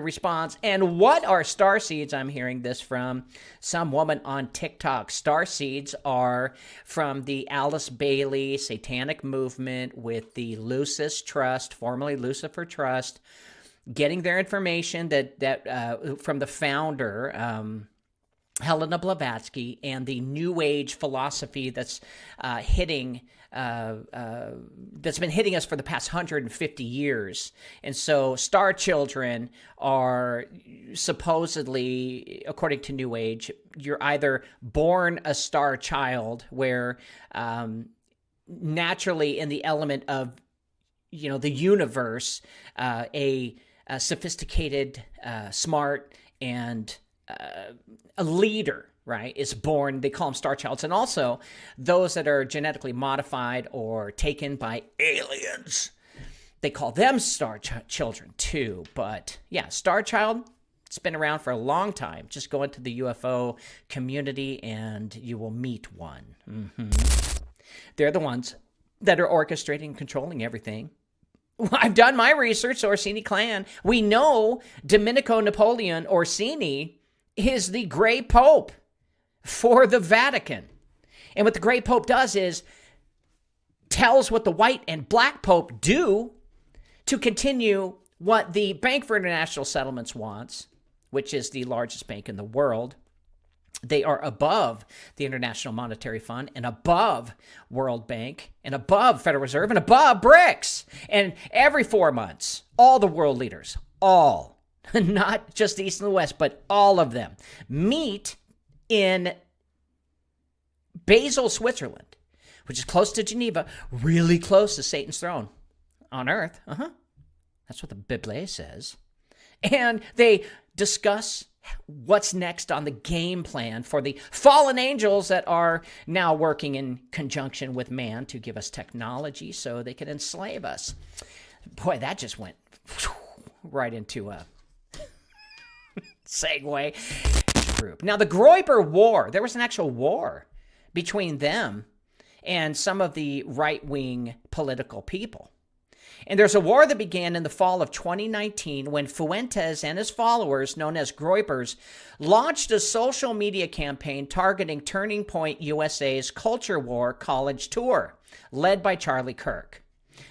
response. And what are star seeds? I'm hearing this from some woman on TikTok. Star seeds are from the Alice Bailey Satanic Movement with the Lucis Trust, formerly Lucifer Trust, getting their information that from the founder, Helena Blavatsky, and the New Age philosophy that's that's been hitting us for the past 150 years. And so star children are supposedly, according to New Age, you're either born a star child where naturally in the element of, the universe, a sophisticated, smart, and a leader, right, is born. They call them star childs. And also those that are genetically modified or taken by aliens, they call them star children too. But yeah, star child, it's been around for a long time. Just go into the UFO community and you will meet one. They're the ones that are orchestrating and controlling everything. I've done my research, Orsini clan. We know Domenico Napoleon Orsini is the Gray Pope for the Vatican. And what the Gray Pope does is tells what the white and black Pope do to continue what the Bank for International Settlements wants, which is the largest bank in the world. They are above the International Monetary Fund and above World Bank and above Federal Reserve and above BRICS. And every 4 months, all the world leaders, all, not just the East and the West, but all of them, meet in Basel, Switzerland, which is close to Geneva, really close to Satan's throne on earth. That's what the Bible says. And they discuss what's next on the game plan for the fallen angels that are now working in conjunction with man to give us technology so they can enslave us. Boy, that just went right into a segue group. Now, the Groyper War, there was an actual war between them and some of the right-wing political people. And there's a war that began in the fall of 2019 when Fuentes and his followers, known as Groypers, launched a social media campaign targeting Turning Point USA's Culture War College Tour, led by Charlie Kirk.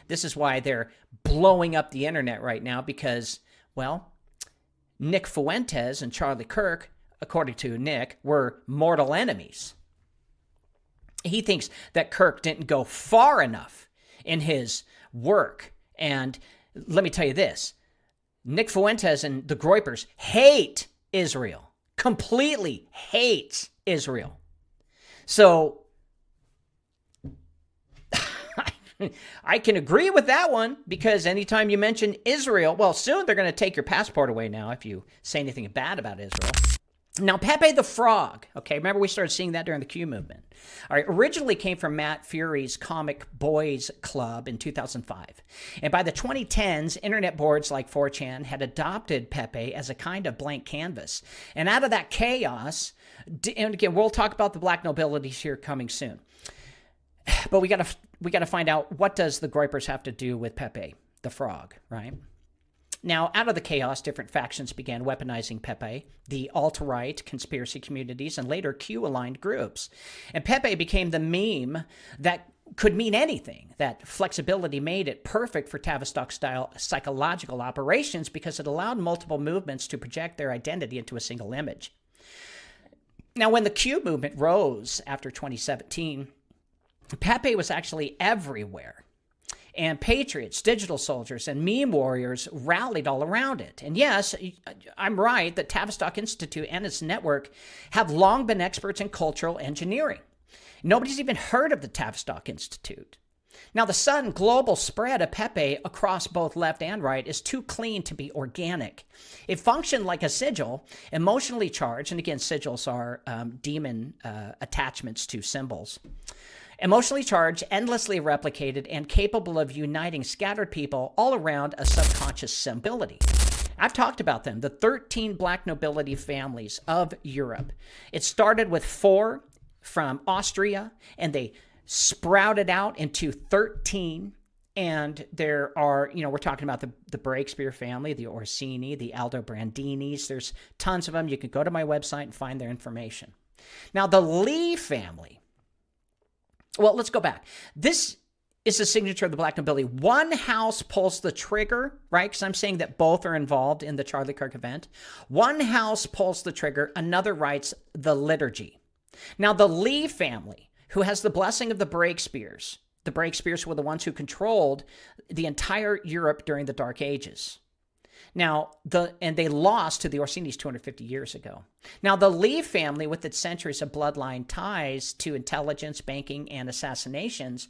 This is why they're blowing up the internet right now because, well, Nick Fuentes and Charlie Kirk, according to Nick, were mortal enemies. He thinks that Kirk didn't go far enough in his work. And let me tell you this, Nick Fuentes and the Groypers hate Israel, completely hates Israel. So I can agree with that one because anytime you mention Israel, well, soon they're going to take your passport away now if you say anything bad about Israel. Now, Pepe the Frog, okay, remember we started seeing that during the Q movement. All right, originally came from Matt Fury's Comic Boys Club in 2005. And by the 2010s, internet boards like 4chan had adopted Pepe as a kind of blank canvas. And out of that chaos, and again, we'll talk about the black nobilities here coming soon. But we got to find out, what does the Groypers have to do with Pepe the Frog, right? Now, out of the chaos, different factions began weaponizing Pepe, the alt-right conspiracy communities, and later Q-aligned groups. And Pepe became the meme that could mean anything. That flexibility made it perfect for Tavistock-style psychological operations because it allowed multiple movements to project their identity into a single image. Now, when the Q movement rose after 2017, Pepe was actually everywhere. And patriots, digital soldiers, and meme warriors rallied all around it. And yes, I'm right that Tavistock Institute and its network have long been experts in cultural engineering. Nobody's even heard of the Tavistock Institute. Now, the sudden global spread of Pepe across both left and right is too clean to be organic. It functioned like a sigil, emotionally charged, and again, sigils are demon attachments to symbols. Emotionally charged, endlessly replicated, and capable of uniting scattered people all around a subconscious symbolity. I've talked about them, the 13 black nobility families of Europe. It started with 4 from Austria, and they sprouted out into 13 And there are, we're talking about the Breakspear family, the Orsini, the Aldobrandinis. There's tons of them. You can go to my website and find their information. Now, the Lee family. Well, let's go back. This is the signature of the black nobility. One house pulls the trigger, right? Because I'm saying that both are involved in the Charlie Kirk event. One house pulls the trigger. Another writes the liturgy. Now, the Lee family, who has the blessing of the Breakspears. The Breakspears were the ones who controlled the entire Europe during the Dark Ages. Now, and they lost to the Orsinis 250 years ago. Now, the Lee family, with its centuries of bloodline ties to intelligence, banking, and assassinations,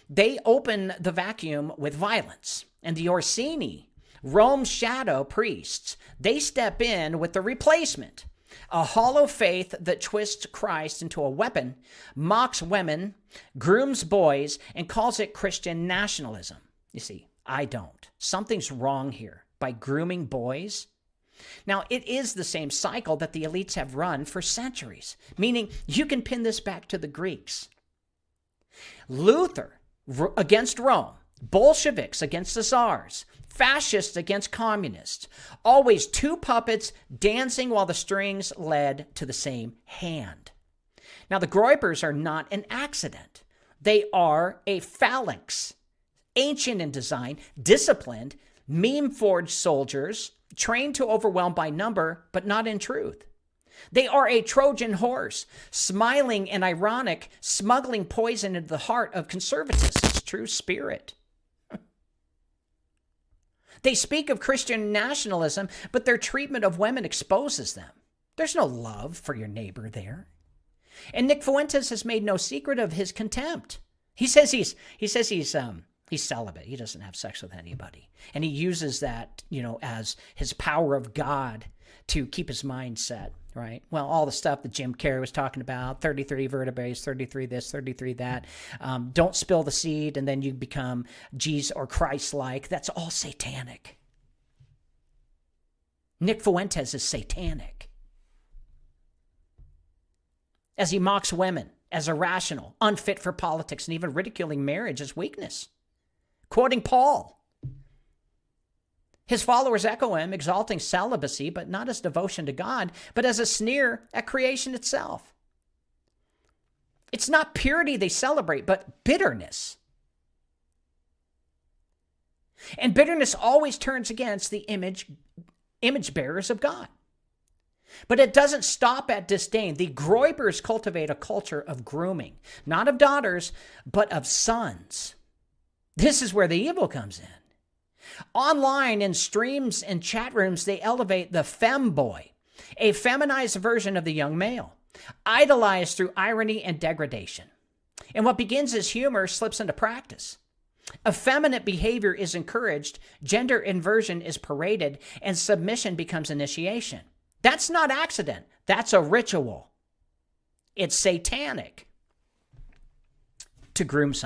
they open the vacuum with violence. And the Orsini, Rome's shadow priests, they step in with the replacement. A hollow faith that twists Christ into a weapon, mocks women, grooms boys, and calls it Christian nationalism. You see, I don't. Something's wrong here by grooming boys. Now, it is the same cycle that the elites have run for centuries, meaning you can pin this back to the Greeks. Luther against Rome, Bolsheviks against the Tsars, fascists against communists, always two puppets dancing while the strings led to the same hand. Now, the Groypers are not an accident. They are a phalanx, ancient in design, disciplined, meme-forged soldiers, trained to overwhelm by number, but not in truth. They are a Trojan horse, smiling and ironic, smuggling poison into the heart of conservatism's true spirit. They speak of Christian nationalism, but their treatment of women exposes them. There's no love for your neighbor there. And Nick Fuentes has made no secret of his contempt. He says he's celibate. He doesn't have sex with anybody. And he uses that, as his power of God to keep his mind set, right? Well, all the stuff that Jim Carrey was talking about, 33 vertebrae, 33 this, 33 that. Don't spill the seed and then you become Jesus or Christ-like. That's all satanic. Nick Fuentes is satanic. As he mocks women as irrational, unfit for politics, and even ridiculing marriage as weakness. Quoting Paul. His followers echo him, exalting celibacy, but not as devotion to God, but as a sneer at creation itself. It's not purity they celebrate, but bitterness. And bitterness always turns against the image bearers of God. But it doesn't stop at disdain. The Groypers cultivate a culture of grooming, not of daughters, but of sons. This is where the evil comes in. Online, in streams and chat rooms, they elevate the femboy, a feminized version of the young male, idolized through irony and degradation. And what begins as humor slips into practice. Effeminate behavior is encouraged, gender inversion is paraded, and submission becomes initiation. That's not accident. That's a ritual. It's satanic to groom someone.